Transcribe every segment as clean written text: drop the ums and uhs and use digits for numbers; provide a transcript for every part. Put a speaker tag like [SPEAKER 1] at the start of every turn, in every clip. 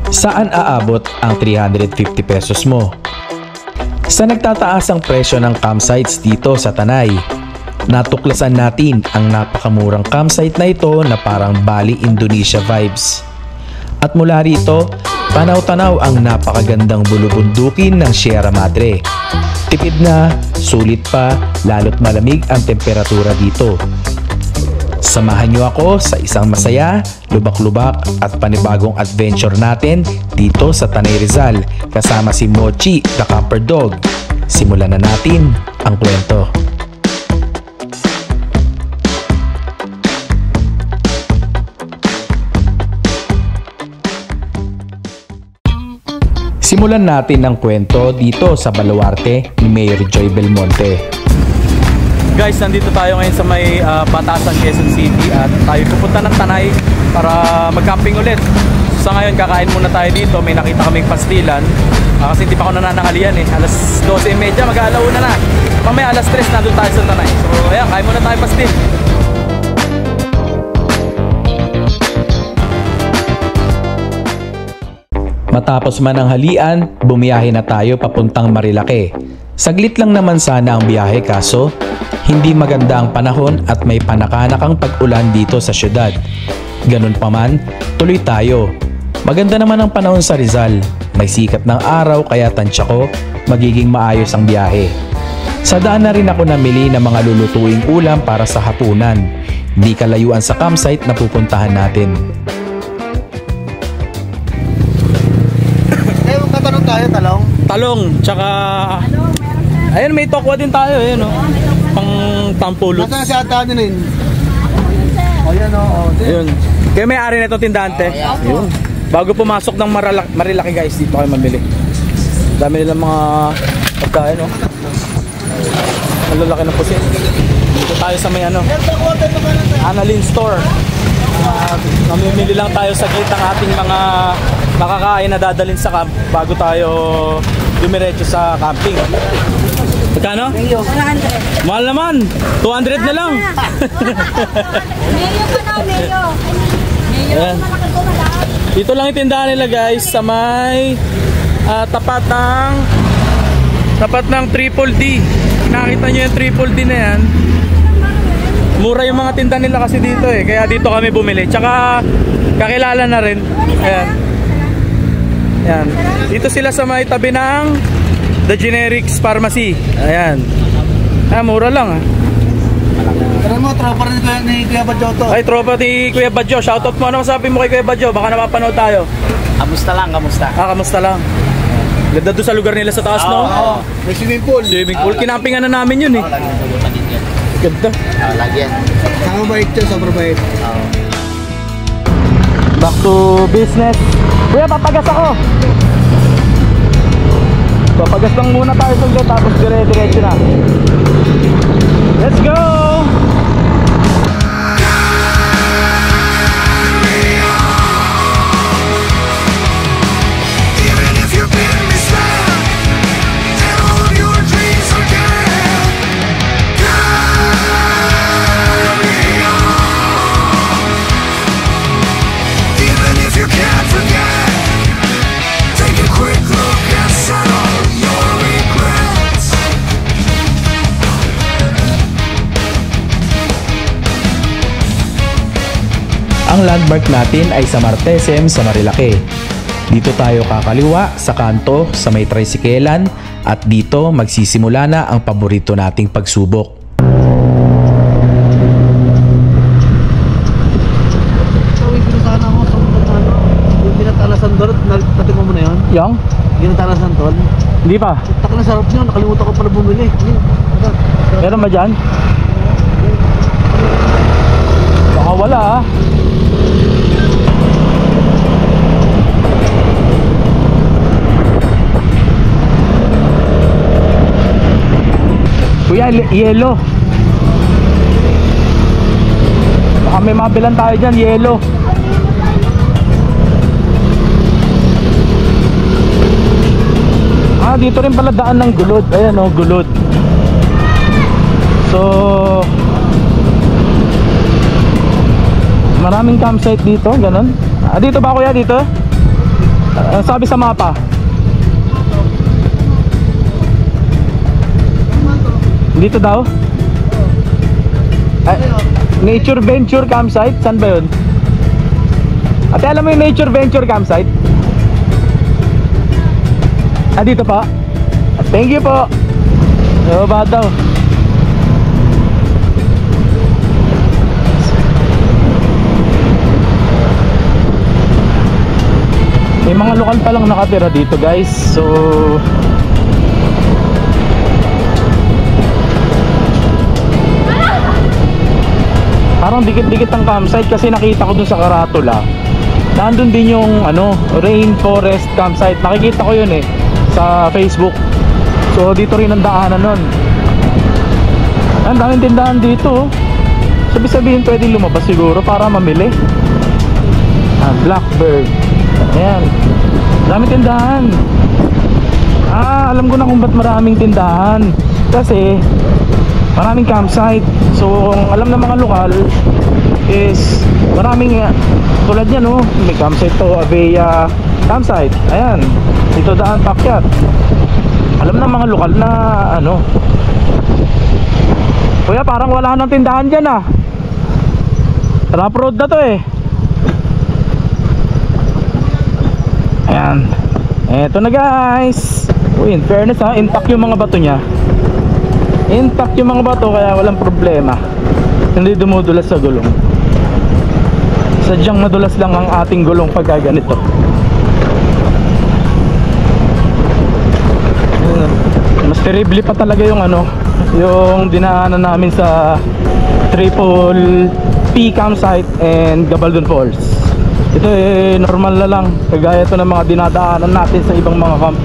[SPEAKER 1] Saan aabot ang 350 pesos mo? Sa nagtataas ang presyo ng campsites dito sa Tanay, natuklasan natin ang napakamurang campsite na ito na parang Bali, Indonesia vibes. At mula rito, tanaw-tanaw ang napakagandang bulubundukin ng Sierra Madre. Tipid na, sulit pa, lalo't malamig ang temperatura dito. Samahan niyo ako sa isang masaya, lubak-lubak at panibagong adventure natin dito sa Tanay Rizal kasama si Mochi the Camper Dog. Simulan na natin ang kwento. Simulan natin ang kwento dito sa baluarte ni Mayor Joy Belmonte.
[SPEAKER 2] Guys, nandito tayo ngayon sa may Batasan, Quezon City at tayo pupunta ng Tanay para mag-camping ulit. So, sa ngayon kakain muna tayo dito. May nakita kaming pastilan kasi hindi pa ako nananangalian eh. Alas 12:30 mag-aalauna na. Mamaya alas 3 nandun tayo sa Tanay. So ayan, kain muna tayo pastil.
[SPEAKER 1] Matapos man ang halian, bumiyahe na tayo papuntang Marilake. Saglit lang naman sana ang biyahe kaso hindi maganda ang panahon at may panakanakang pag-ulan dito sa syudad. Ganun pa man, tuloy tayo. Maganda naman ang panahon sa Rizal. May sikat ng araw kaya tansya ko magiging maayos ang biyahe. Sa daan na rin ako namili ng mga lulutuing ulam para sa hapunan. Di kalayuan sa campsite na pupuntahan natin.
[SPEAKER 3] Tatanong tayo, talong?
[SPEAKER 2] Talong, tsaka... Ayun, may tokwa din tayo, ayun o. Pang tampulot.
[SPEAKER 3] Nasaan si ata nyo na yun? O yan o.
[SPEAKER 2] Ayun. Kaya may-ari na itong tindante. Ayun. Bago pumasok ng Marilake guys, dito kayo mamili. Dami nilang mga pagkain o. Malalaki na po siya. Dito tayo sa may ano, Annalyn Store. Mamimili lang tayo sa gate ng ating mga makakain na dadalhin sa camp bago tayo dumiretso sa camping. Magkano?
[SPEAKER 4] 200.
[SPEAKER 2] Mahal naman! 200 na lang!
[SPEAKER 4] Mayo pa na, mayo. Mayo, malaki ko malaki.
[SPEAKER 2] Dito lang itindahan nila guys sa may tapat ng Triple D. Nakita nyo yung Triple D na yan. Mura yung mga tinda nila kasi dito eh. Kaya dito kami bumili. Tsaka kakilala na rin. Ayan. Ayan. Dito sila sa may tabi ng The Generics Pharmacy. Ayan. Mura lang ah.
[SPEAKER 3] Tara mo, tropa rin ni Kuya Badjo to.
[SPEAKER 2] Ay, tropa ni Kuya Badjo. Shoutout mo. Ano masabi mo kay Kuya Badjo? Baka napapanood tayo.
[SPEAKER 5] Kamusta lang, kamusta?
[SPEAKER 2] Kamusta lang. Ganda doon sa lugar nila sa taas, no?
[SPEAKER 3] Oo. May swimming pool.
[SPEAKER 2] Swimming pool. Kinampingan na namin yun eh.
[SPEAKER 5] Lagi nagulutan din yan.
[SPEAKER 2] Ganda.
[SPEAKER 5] Lagi yan.
[SPEAKER 3] Saka bait siya, sobrang bait.
[SPEAKER 2] Back to business. Kuya, papagas ako. Papagas lang muna tayo saglit tapos dire-diretso na. Let's go!
[SPEAKER 1] Ang landmark natin ay sa Martesem sa Marilake. Dito tayo kakaliwa sa kanto sa may tricyclean at dito magsisimula na ang paborito nating pagsubok.
[SPEAKER 3] Tawid ko sana ako sa ano. Yung pinatalasan doon, natikman mo na yun?
[SPEAKER 2] Yang?
[SPEAKER 3] Pinatalasan doon.
[SPEAKER 2] Hindi pa.
[SPEAKER 3] Tak na sarap nyo, nakalimutan ko pala bumili.
[SPEAKER 2] Meron ba dyan? Baka wala ah. Kuya, yelo. Baka may mabilan tayo dyan, yelo. Dito rin pala daan ng Gulod. Ayan o, Gulod. So maraming campsite dito, ganun. Dito ba kuya? Dito? Sabi sa mapa. Dito daw? Nature Venture Campsite? Saan ba yun? Ate, alam mo yung Nature Venture Campsite? Dito pa? Thank you po. Ba daw? May mga lokal pa lang nakatira dito guys. So parang dikit-dikit ang campsite kasi nakita ko dun sa karatula. Nandun din yung Rainforest Campsite. Nakikita ko yun sa Facebook. So dito rin ang daanan nun. Ang daming tindahan dito. Sabi-sabihin pwedeng lumabas siguro para mamili. Blackbird. Ayan. Daming tindahan. Alam ko na kung ba't maraming tindahan. Kasi maraming campsite. So alam ng mga lokal is maraming tulad yan may campsite to, Avea Campsite. Ayan. Dito daan pakyat. Alam ng mga lokal na kuya, parang wala nang tindahan dyan Rough road na to Ayan. Eto na guys. In fairness intact yung mga bato nya. Intact yung mga bato kaya walang problema. Hindi dumudulas sa gulong. Sadyang madulas lang ang ating gulong pagka ganito. Mas terrible pa talaga yung yung dinaanan namin sa Triple P Campsite and Gabaldon Falls. Ito normal na lang. Kagaya ito ng mga dinadaanan natin sa ibang mga camp.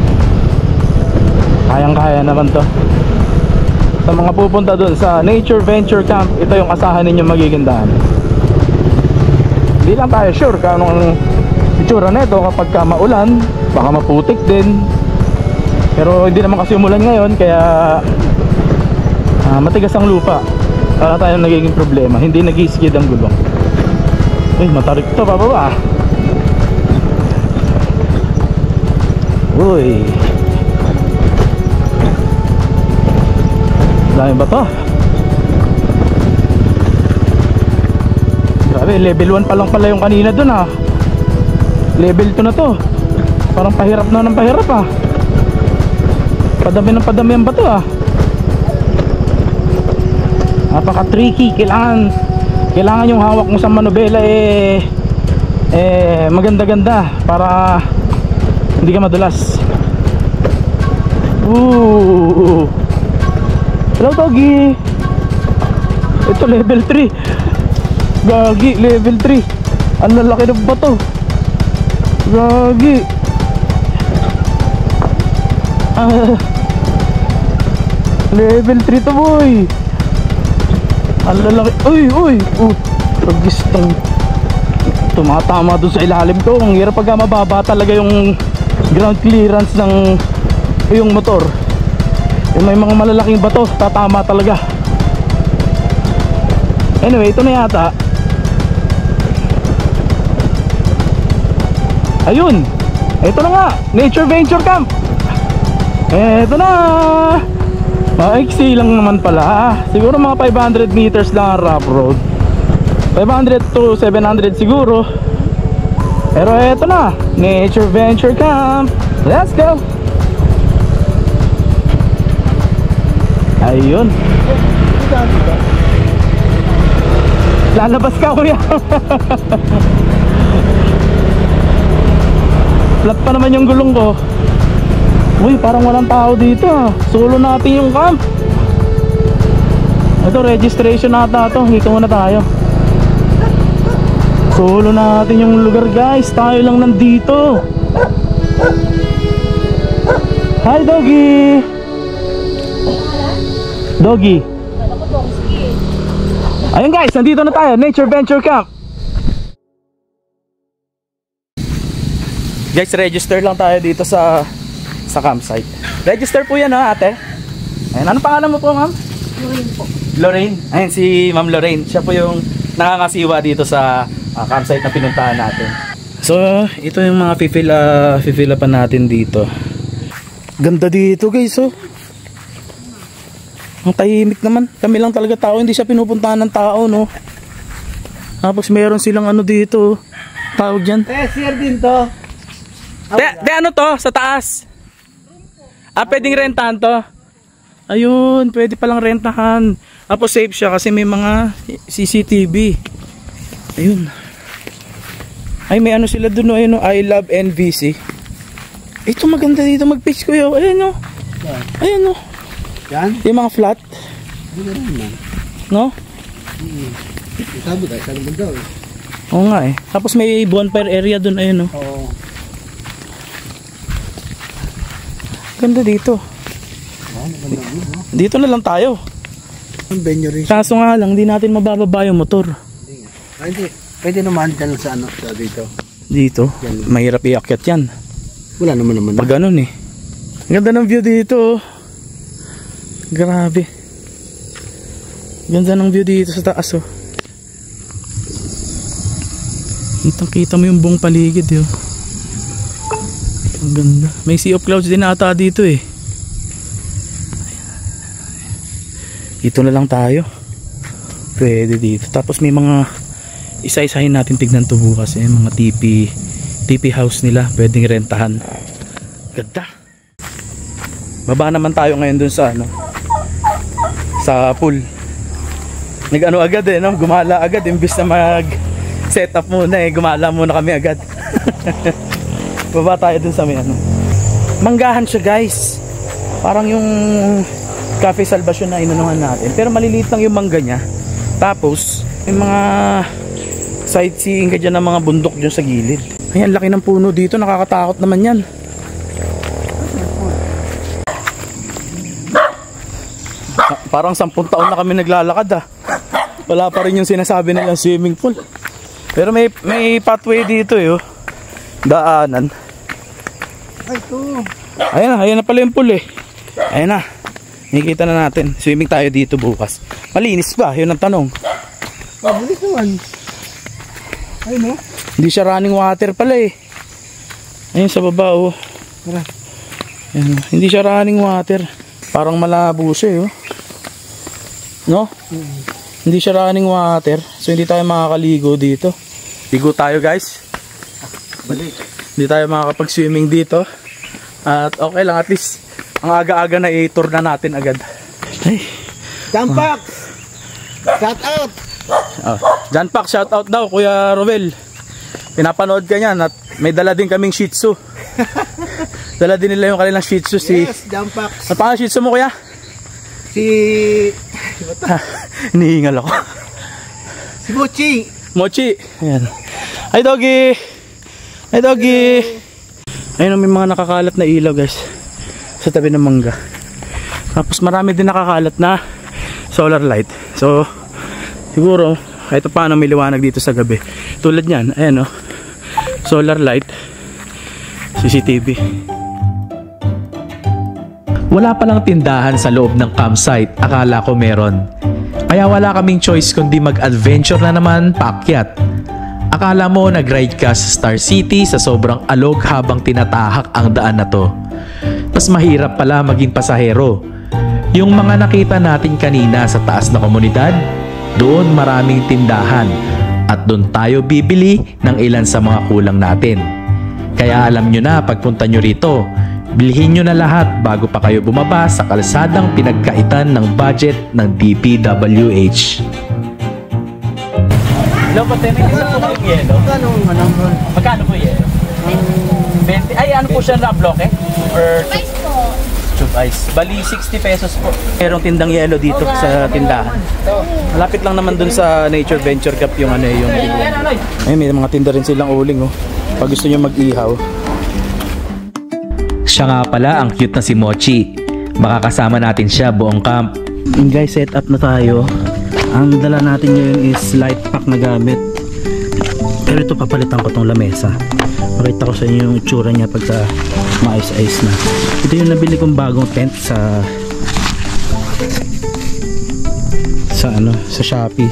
[SPEAKER 2] Kayang-kaya naman to. Sa mga pupunta dun sa Nature Venture Camp, ito yung asahan ninyo magiging daan. Hindi lang tayo sure kung anong itsura nito kapag maulan. Baka maputik din. Pero hindi naman kasi umulan ngayon, kaya matigas ang lupa. Para tayong nagiging problema. Hindi nag-skid ang gulong. Uy, matarik to, bababa. Uy, dami ba to? Grabe, level 1 pa lang pala yung kanina dun Level 2 na to. Parang pahirap na ng pahirap Padami ng padami ang bato Napaka tricky. Kailangan yung hawak mo sa manubela maganda-ganda para hindi ka madulas. Hello doggy. Ito level 3. Gagi, level 3. Ang lalaki ng bato. Gagi. Level 3 to boy. Ang lalaki. Uy. Pagistang tumatama doon sa ilalim ko. Ang hirap pagka mababa talaga yung ground clearance ng yung motor. Yung may mga malalaking bato, tatama talaga. Anyway, ito na yata. Ayun. Ito na nga, Nature Venture Camp. Ito na. Maiksi lang naman pala. Siguro mga 500 meters lang ang rough road. 500 to 700 siguro. Pero eto na, Nature Venture Camp. Let's go. Ayun. Lalabas ka kuya. Flat pa naman yung gulong ko. Uy, parang walang tao dito Solo natin yung camp. Ito, registration nata to. Dito muna tayo. Solo natin yung lugar guys. Tayo lang nandito. Hi doggy. Doggy. Ayun guys, nandito na tayo. Nature Venture Camp. Guys, register lang tayo dito sa campsite. Register po yan ate. Ayun, ano pangalan mo po ma'am?
[SPEAKER 4] Lorraine po.
[SPEAKER 2] Lorraine. Ayun si Ma'am Lorraine. Siya po yung nakakasiwa dito sa campsite na pinuntahan natin. So, ito yung mga fifila pa natin dito. Ganda dito guys, oh. Ang tahimik naman. Kami lang talaga tao, hindi siya pinupuntahan ng tao, no. Tapos meron silang ano dito, tawag dyan.
[SPEAKER 3] Share din to.
[SPEAKER 2] De ano to? Sa taas? Pwedeng rentahan to? Ayun, pwede palang rentahan. Tapos safe siya kasi may mga CCTV. Ayun. Ay, may ano sila dun, ayun, I love NVC. Ito maganda dito mag-pitch ko yun. Ayun, no. Ayun, no.
[SPEAKER 3] Yan?
[SPEAKER 2] Yung mga flat.
[SPEAKER 3] Hindi na rin man.
[SPEAKER 2] No?
[SPEAKER 3] Sabi ka, sabi mo daw eh.
[SPEAKER 2] Oo nga eh. Tapos may bonfire area dun, ayun, no.
[SPEAKER 3] Oo.
[SPEAKER 2] Ganda dito. Dito na lang tayo.
[SPEAKER 3] Ang venue rin.
[SPEAKER 2] Kaso nga lang, hindi natin mabababa yung motor.
[SPEAKER 3] Hindi. Pwede naman dyan sa ano, sa dito.
[SPEAKER 2] Dito, mahirap iakyat yan.
[SPEAKER 3] Wala naman.
[SPEAKER 2] Pag ganun eh. Ganda ng view dito, oh. Grabe. Ganda ng view dito sa taas, oh. Kita mo yung buong paligid, oh. Ang ganda. May sea of clouds din ata dito, eh. Dito na lang tayo. Pwede dito. Tapos may mga isa-isahin natin tignan to bukas, eh. Mga TP house nila. Pwedeng rentahan. Ganda. Baba naman tayo ngayon dun sa ano, sa pool. Nag-ano agad eh, no? Gumala agad. Imbis na mag set up muna eh, gumala muna kami agad. Baba tayo dun sa may ano. Manggahan siya guys. Parang yung Cafe Salvacion na inunuhan natin. Pero maliliit lang yung mangga niya. Tapos, may mga sightseeing ka dyan ng mga bundok dyan sa gilid. Ayan, laki ng puno dito. Nakakatakot naman yan. Parang 10 taon na kami naglalakad ah. Wala pa rin yung sinasabi nilang swimming pool. Pero may pathway dito eh, oh. Daanan.
[SPEAKER 3] Ay, ito.
[SPEAKER 2] Ayan na pala yung pool eh. Ayan na. Nakikita na natin. Swimming tayo dito bukas. Malinis ba? Yun ang tanong.
[SPEAKER 3] Mabilis naman. Ay, no?
[SPEAKER 2] Hindi siya running water pala eh. Ayun sa baba, oh. Ayan, hindi siya running water. Parang malabo siya, oh. No? Hindi siya running water. So hindi tayo makakaligo dito. Ligo tayo guys. Hindi tayo makakapag-swimming dito. At okay lang, at least ang aga-aga na i-tour na natin agad. Ay.
[SPEAKER 3] Jump back! Shout out!
[SPEAKER 2] John Pak, shout out daw Kuya Rovel. Pinapanood ka niyan at may dala din kaming Shih Tzu. Dala din nila yung kanilang Shih Tzu.
[SPEAKER 3] Yes, jump back.
[SPEAKER 2] At paano Shih Tzu mo kuya? Hinihingal ako.
[SPEAKER 3] Si Mochi.
[SPEAKER 2] Mochi. Ayan. Hi doggy. Hi doggy. Ayun, may mga nakakalat na ilaw guys sa tabi ng mangga. Tapos marami din nakakalat na solar light. So siguro kahit paano may liwanag dito sa gabi. Tulad niyan, ayan, oh. Solar light, CCTV.
[SPEAKER 1] Wala palang tindahan sa loob ng campsite, akala ko meron. Kaya wala kaming choice kundi mag-adventure na naman paakyat. Akala mo nag-ride ka sa Star City sa sobrang alog habang tinatahak ang daan na to. Mas mahirap pala maging pasahero. Yung mga nakita natin kanina sa taas na komunidad, doon maraming tindahan at doon tayo bibili ng ilan sa mga kulang natin. Kaya alam nyo na pagpunta nyo rito, bilhin nyo na lahat bago pa kayo bumaba sa kalsadang pinagkaitan ng budget ng DPWH.
[SPEAKER 2] Hello po, may isa po kayong yelo.
[SPEAKER 3] Magkano ang manang ron?
[SPEAKER 2] Magkano po yelo? 20. Ay, ano po siya na bloke? Or
[SPEAKER 4] Ice po.
[SPEAKER 2] tube ice. Bali 60 pesos po. Merong tindang yelo dito sa tindahan. Malapit lang naman dun sa Nature Venture Cup yung ano yung ay, may mga tinda rin silang uling, oh. Pag gusto nyo mag-ihaw.
[SPEAKER 1] Siya nga pala ang cute na si Mochi. Makakasama natin siya buong camp.
[SPEAKER 2] And guys, set up na tayo. Ang dala natin ngayon is light pack na gamit. Pero ito papalitan ko tong lamesa. Makita ko sa inyo yung itsura niya pagka mais-ice na. Ito yung nabili kong bagong tent sa Shopee.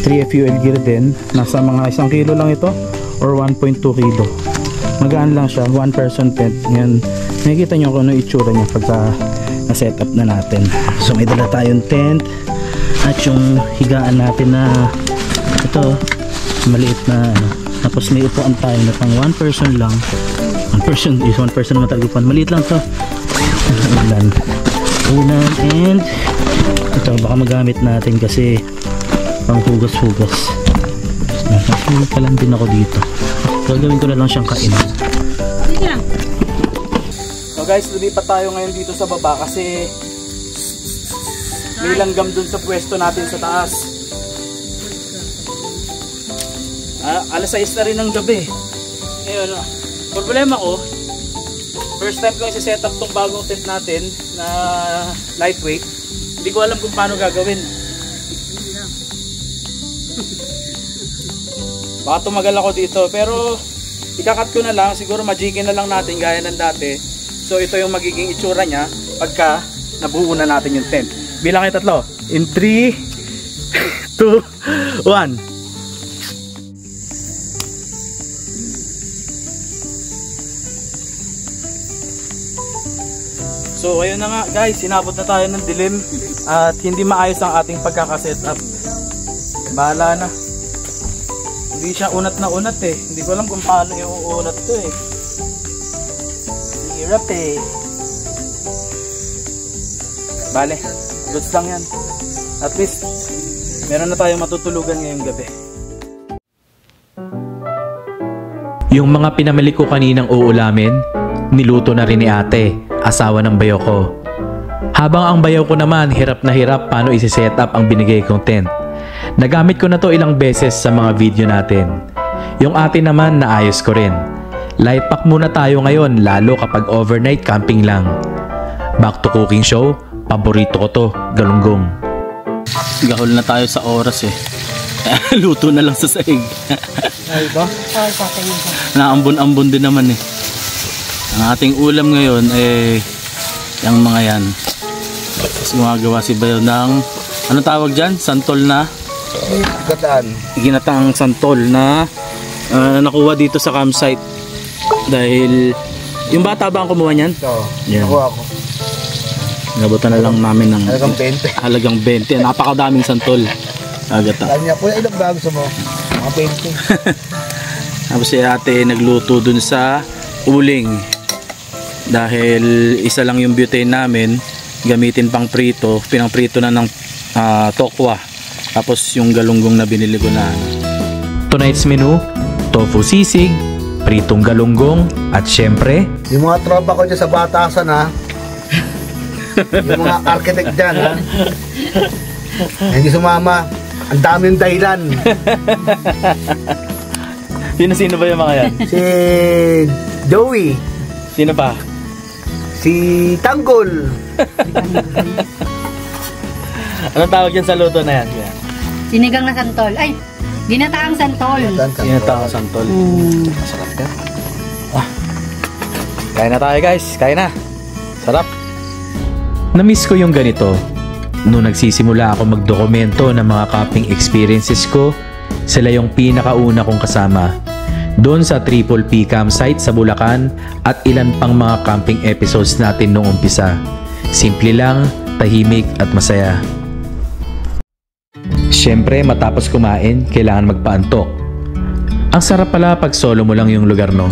[SPEAKER 2] 3 fuel gear din. Nasa mga 1 kilo lang ito or 1.2 kilo. Magaan lang siya, 1 person tent. Ngayon, nakikita nyo kung ano itsura niya pagka na-set up na natin. So may dala tayong tent at yung higaan natin na ito, maliit na ano. Tapos may upuan tayo na pang 1 person lang. 1 person naman talaga upuan. Maliit lang to. Unan and ito baka magamit natin kasi pang hugas-hugas. Nakapili pa lang din ako dito. Gagawin ko na lang siyang kainan. So guys, lumipat tayo ngayon dito sa baba kasi may langgam dun sa pwesto natin sa taas. Alas 6 na rin ng gabi. Ngayon, problema ko, first time ko i-set up tong bagong tent natin na lightweight. Hindi ko alam kung paano gagawin. Baka tumagal ako dito, pero ikakat ko na lang, siguro majikin na lang natin gaya ng dati. So ito yung magiging itsura niya pagka nabuo na natin yung tent. Bilang kayo tatlo. In 3, 2, 1. So ayun na nga guys, sinabot na tayo ng dilim at hindi maayos ang ating pagkakaset up. Bahala na. Hindi siya unat na unat eh. Hindi ko alam kung paano yung unat to eh. Hirap eh. Bale, goods lang yan. At least, meron na tayong matutulugan ngayong gabi.
[SPEAKER 1] Yung mga pinamili ko kaninang uulamin, niluto na rin ni ate, asawa ng bayaw ko. Habang ang bayaw ko naman hirap na hirap paano isi-set up ang binigay kong tent. Nagamit ko na to ilang beses sa mga video natin. Yung atin naman naayos ko rin. Light pack muna tayo ngayon lalo kapag overnight camping lang. Back to cooking show, paborito ko to, galunggong.
[SPEAKER 2] Gahol na tayo sa oras eh. Luto na lang sa sahig. Ay ba? Naambon-ambon din naman eh. Ang ating ulam ngayon eh yung mga yan. Tapos gumagawa si Bayo ng ano tawag dyan? Santol na? Ginataang santol na nakuha dito sa campsite. Dahil yung bata ba ang kumuha niyan?
[SPEAKER 3] Oo,
[SPEAKER 2] yeah.
[SPEAKER 3] nakuha ako.
[SPEAKER 2] Nabutan na lang namin ng halagang 20. Napakadaming santol. Agata.
[SPEAKER 3] Kanya po, ilang ba gusto mo? Mga 20.
[SPEAKER 2] Tapos si ate nagluto dun sa uling. Dahil isa lang yung butane namin, gamitin pang prito, pinang-prito na ng tokwa. Tapos yung galunggong na binili ko na.
[SPEAKER 1] Tonight's menu, tofu sisig, pritong galunggong, at syempre,
[SPEAKER 3] Yung mga tropa ko dyan sa Batasan ha. Yung mga architect dyan ha. Hindi sumama. Ang daming dahilan.
[SPEAKER 2] Sino ba yung mga yan?
[SPEAKER 3] Si Joey.
[SPEAKER 2] Sino pa?
[SPEAKER 3] Si Tanggol.
[SPEAKER 2] Anong tawag yan sa luto na yan?
[SPEAKER 4] Sinigang na santol. Ay, ginataang santol.
[SPEAKER 2] Ginataang santol. Masarap yan. Kain na tayo guys. Kain na. Sarap.
[SPEAKER 1] na-miss ko yung ganito. Noong nagsisimula ako magdokumento ng mga camping experiences ko, sila yung pinakauna kong kasama. Doon sa Triple P campsite sa Bulacan at ilan pang mga camping episodes natin noong umpisa. Simple lang, tahimik at masaya. Siyempre, matapos kumain, kailangan magpaantok. Ang sarap pala pag solo mo lang yung lugar, no?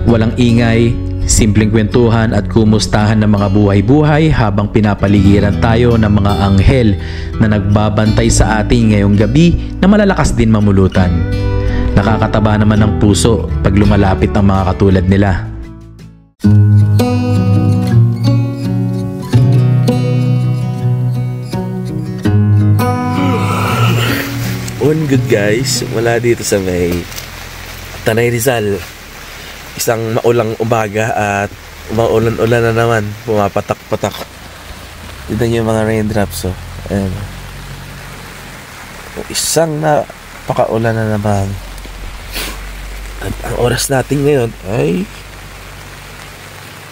[SPEAKER 1] Walang ingay, simpleng kwentuhan at kumustahan ng mga buhay-buhay habang pinapaligiran tayo ng mga anghel na nagbabantay sa ating ngayong gabi na malalakas din mamulutan. Nakakataba naman ng puso pag lumalapit ang mga katulad nila.
[SPEAKER 6] Good guys, mula dito sa may Tanay Rizal. Isang maulang umaga at maulan-ulan na naman, pumapatak-patak. Dito yung mga raindrops, oh. Ayan. Isang napakaulan na naman. At ang oras natin ngayon ay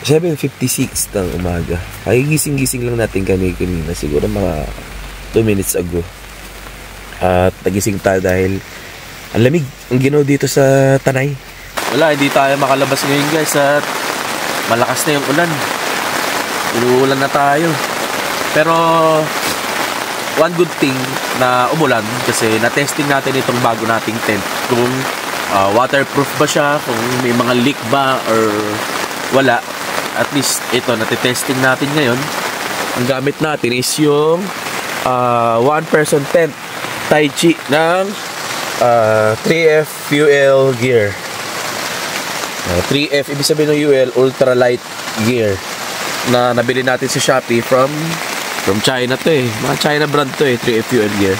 [SPEAKER 6] 7:56 ng umaga. Ay gising-gising lang natin kami kanina, siguro mga 2 minutes ago. At nagising tayo dahil Ang lamig, ang ginaw dito sa Tanay. Wala, hindi tayo makalabas ngayon guys at malakas na yung ulan. Uulan na tayo. Pero one good thing na umulan kasi na-testing natin itong bago nating tent kung waterproof ba siya, kung may mga leak ba or wala. At least ito, natitesting natin ngayon. Ang gamit natin is yung one person tent Tai Chi ng 3F Fuel Gear. 3F, ibig sabihin ng UL, ultralight gear na nabili natin sa Shopee from China to eh. Mga China brand to eh, 3F Fuel Gear.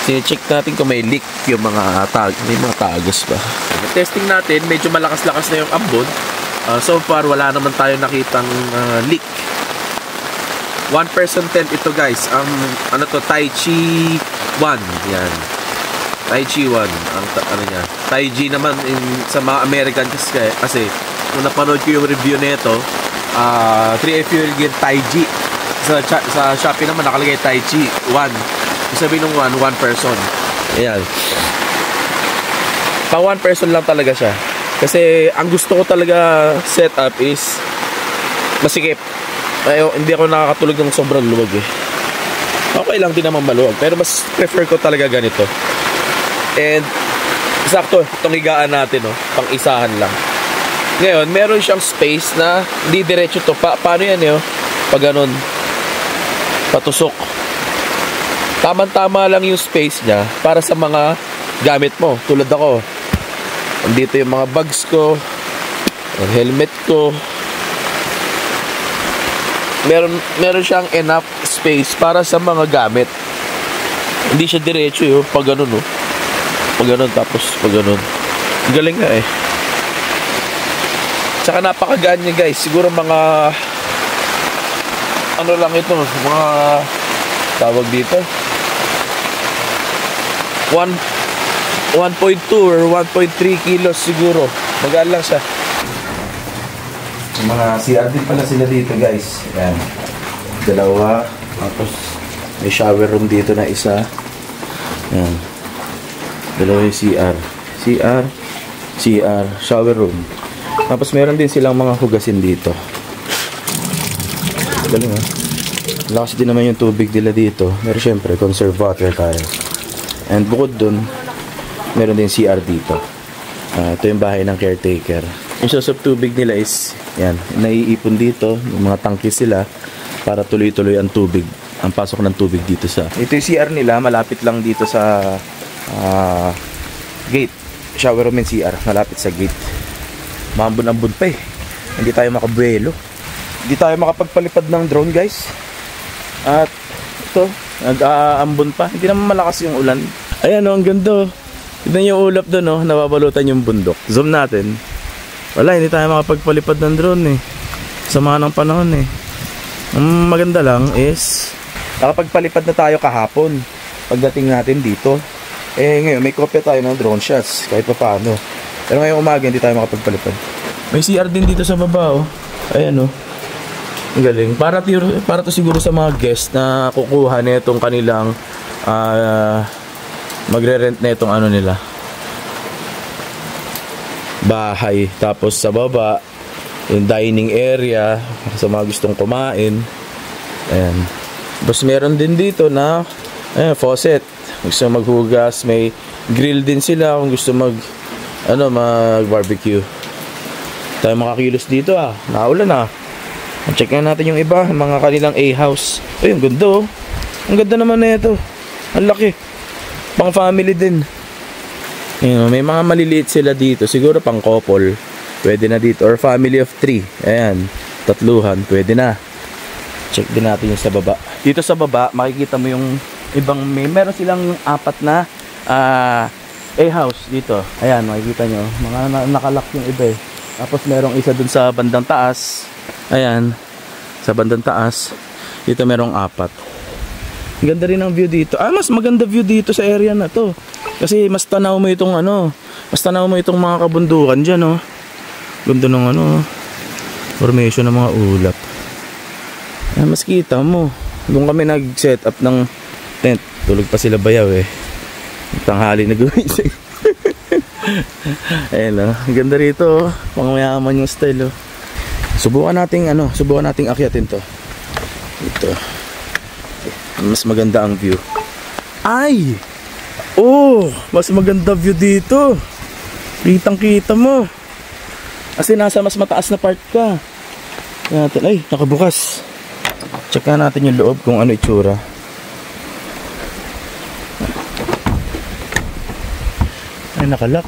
[SPEAKER 6] Sine-check natin kung may leak yung mga may mga tagos pa. Testing natin, medyo malakas-lakas na yung ambon. So far, wala naman tayo nakitang leak. One person tent ito guys. Ano to, Tai Chi 1. Yan. Tai Chi 1. Ano niya. Tai Chi naman sa mga American kasi kung napanood ko yung review nito, 3F Fuel Gear Tai Chi. Sa Shopee naman nakalagay Tai Chi 1. Sabi nung one person. Ayan. Pa one person lang talaga siya. Kasi ang gusto ko talaga setup is masikip. Hindi ako nakakatulog ng sobrang luwag eh. Okay lang din naman maluwag, pero mas prefer ko talaga ganito. And sakto itong higaan natin, no, pang isahan lang. Ngayon, meron siyang space na hindi diretso to. Paano yan, yo? Pag ganun, patusok. Tama-tama lang yung space niya para sa mga gamit mo. Tulad ako, andito yung mga bags ko, yung helmet ko. Meron siyang enough space para sa mga gamit. Hindi siya diretso, yo. Pag ganun, no. Pag ganun, tapos pag ganun. Galing nga eh. Tsaka napakagaan niya guys. Siguro mga ano lang ito, mga tawag dito 1.2 or 1.3 kilos siguro. Magaan lang siya. Mga CR din pala sila dito guys. Ayan. Dalawa. Tapos may shower room dito na isa. Ayan. Dalawa yung CR, shower room. Tapos meron din silang mga hugasin dito. Galing ha. Lakas din naman yung tubig nila dito. Pero syempre, conserve water tayo. And bukod dun, meron din CR dito. Ito yung bahay ng caretaker. Yung source of tubig nila is, yan, naiipon dito. Yung mga tangke sila para tuloy-tuloy ang tubig. Ang pasok ng tubig dito sa... Ito yung CR nila, malapit lang dito sa... gate. Shower room and CR malapit sa gate. Maambon-ambon pa eh. Hindi tayo makabuelo. Hindi tayo makapagpalipad ng drone guys. At ito, nag-aambon pa. Hindi naman malakas yung ulan. Ayan o, ang ganda. Tignan yung ulap doon o, nababalutan yung bundok. Zoom natin. Wala, hindi tayo makapagpalipad ng drone eh. Sama ng panahon eh. Ang maganda lang is nakapagpalipad na tayo kahapon pagdating natin dito. Ngayon, may kopya tayo ng drone shots, kahit pa paano. Pero ngayong umaga, hindi tayo makapagpalipad. May CR din dito sa baba, oh. Ayan, oh. Ang galing. Para to siguro sa mga guests na kukuha na itong kanilang magre-rent na itong ano nila. Bahay. Tapos sa baba, yung dining area, sa mga gustong kumain. Ayan. Tapos meron din dito na, faucet. Gusto maghugas, may grill din sila kung gusto mag-barbecue. Tayo makakilos dito Naulan Check na natin yung iba, mga kanilang A-house. Ay, ang ganda oh. Ang ganda naman na ito. Ang laki. Pang family din. Ayun, may mga maliliit sila dito. Siguro pang couple. Pwede na dito. Or family of 3. Ayan. Tatluhan. Pwede na. Check din natin yung sa baba. Dito sa baba, makikita mo yung ibang meron silang 4 na A-house dito. Ayan, makikita nyo. Mga nakalock yung iba eh. Tapos merong isa dun sa bandang taas. Ayan. Sa bandang taas. Dito merong 4. Ganda rin ang view dito. Mas maganda view dito sa area na to. Kasi mas tanaw mo itong mas tanaw mo itong mga kabundukan dyan, oh. Ganda ng formation ng mga ulap. Ayan, mas kita mo. Doon kami nag-set up ng tent. Tulog pa sila bayaw eh. Tanghali na gumising.
[SPEAKER 2] Ayan o, ganda rito. Pangmayaman yung style o. Subukan nating akyatin to. Ito. Mas maganda ang view. Ay! Oh! Mas maganda view dito. Kitang kita mo. Kasi nasa mas mataas na part ka. Ay, nakabukas. Check natin yung loob kung ano itsura. Ay, nakalak.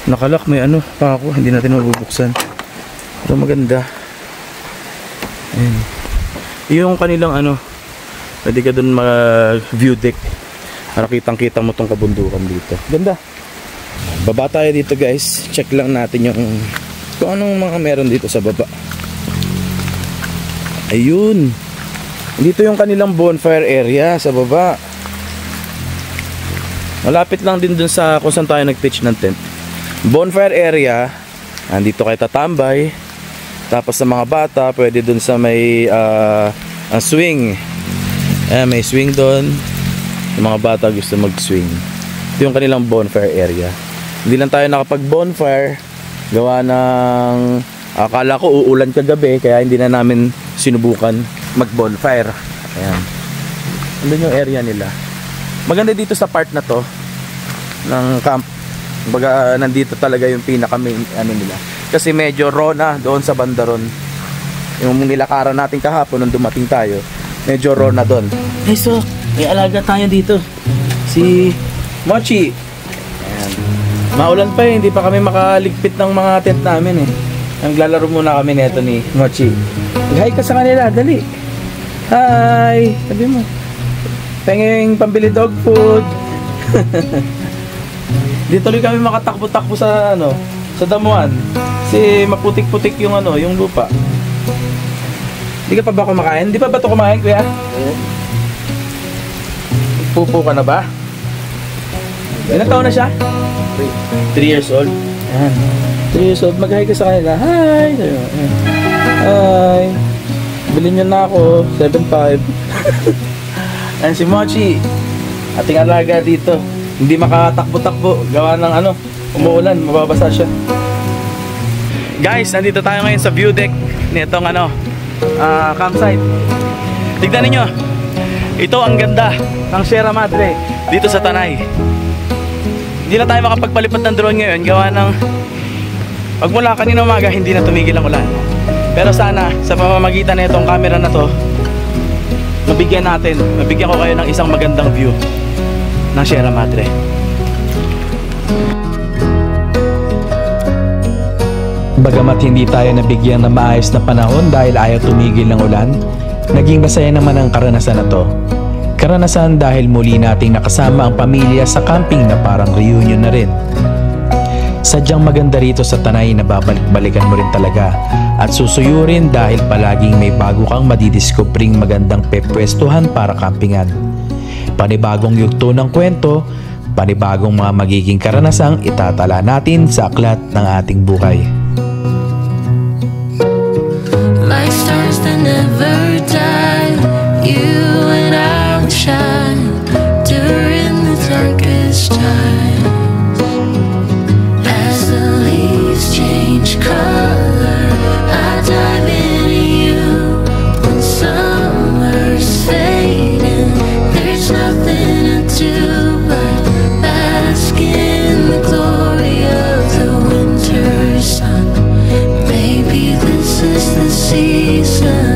[SPEAKER 2] Nakalak, may ano pa ako. Hindi natin mabubuksan. Pero maganda. Ayan. Yung kanilang ano, pwede ka dun mag-view deck. Para kitang-kita mo tong kabundukan dito. Ganda. Baba tayo dito guys. Check lang natin yung kung anong mga meron dito sa baba. Ayun. Dito yung kanilang bonfire area sa baba. Malapit lang din dun sa kung saan tayo nag-pitch ng tent. Bonfire area. Andito kayo tatambay. Tapos sa mga bata, pwede dun sa may swing. May swing dun. Yung mga bata gusto mag-swing. Ito yung kanilang bonfire area. Hindi lang tayo nakapag-bonfire. Gawa ng akala ko uulan kagabi, kaya hindi na namin sinubukan mag-bonfire. Ayan. Andun yung area nila. Maganda dito sa part na to ng camp. Baga nandito talaga yung pinaka main ano nila. Kasi medyo raw na doon sa bandaron. Yung nilakaran natin kahapon nung dumating tayo, medyo raw na doon. Hey, so may alaga tayo dito. Si Mochi. Ayan. Maulan pa hindi pa kami makaligpit ng mga tent namin eh. Naglalaro muna kami nito ni Mochi. Hi ka sa kanila, dali. Hi! Sabi mo. Pengeng pambili dog food. Dito tuloy kami makatakbo-takbo sa ano, sa damuhan. Kasi maputik-putik yung ano, yung lupa. Hindi ka pa ba kumakain? Hindi pa ba ito kumain, kuya? Pupo ka na ba? Ilang taon na siya? 3 years old. Ayan. 3 years old. Mag-hi ka sa kanila. Hi! Hi! Bilhin nyo na ako. 7.5. Ayan si Mochi. Ating alaga dito. Hindi makatakbo-takbo. Gawa ng ano, umuulan. Mababasa siya. Guys, nandito tayo ngayon sa view deck nitong ano, campsite. Tignan ninyo. Ito ang ganda ng Sierra Madre dito sa Tanay. Hindi na tayo makapagpalipad ng drone ngayon. Gawa ng pagmula kanina umaga, hindi na tumigil ang ulan. Pero sana, sa pamamagitan na itong camera na to, mabigyan ko kayo ng isang magandang view ng Sierra Madre.
[SPEAKER 1] Bagamat hindi tayo nabigyan ng maayos na panahon dahil ayaw tumigil ng ulan, naging masaya naman ang karanasan na to. Karanasan dahil muli nating nakasama ang pamilya sa camping na parang reunion na rin. Sadyang maganda rito sa Tanay na babalik-balikan mo rin talaga at susuyurin dahil palaging may bago kang madidiskubring magandang pepwestuhan para campingan. Panibagong yugto ng kwento, panibagong mga magiging karanasang itatala natin sa aklat ng ating buhay.
[SPEAKER 7] Like stars that never die, you and I will shine during the darkest times. As the leaves change color, I dive into you. When summer's fading, there's nothing to do but bask in the glory of the winter sun. Maybe this is the season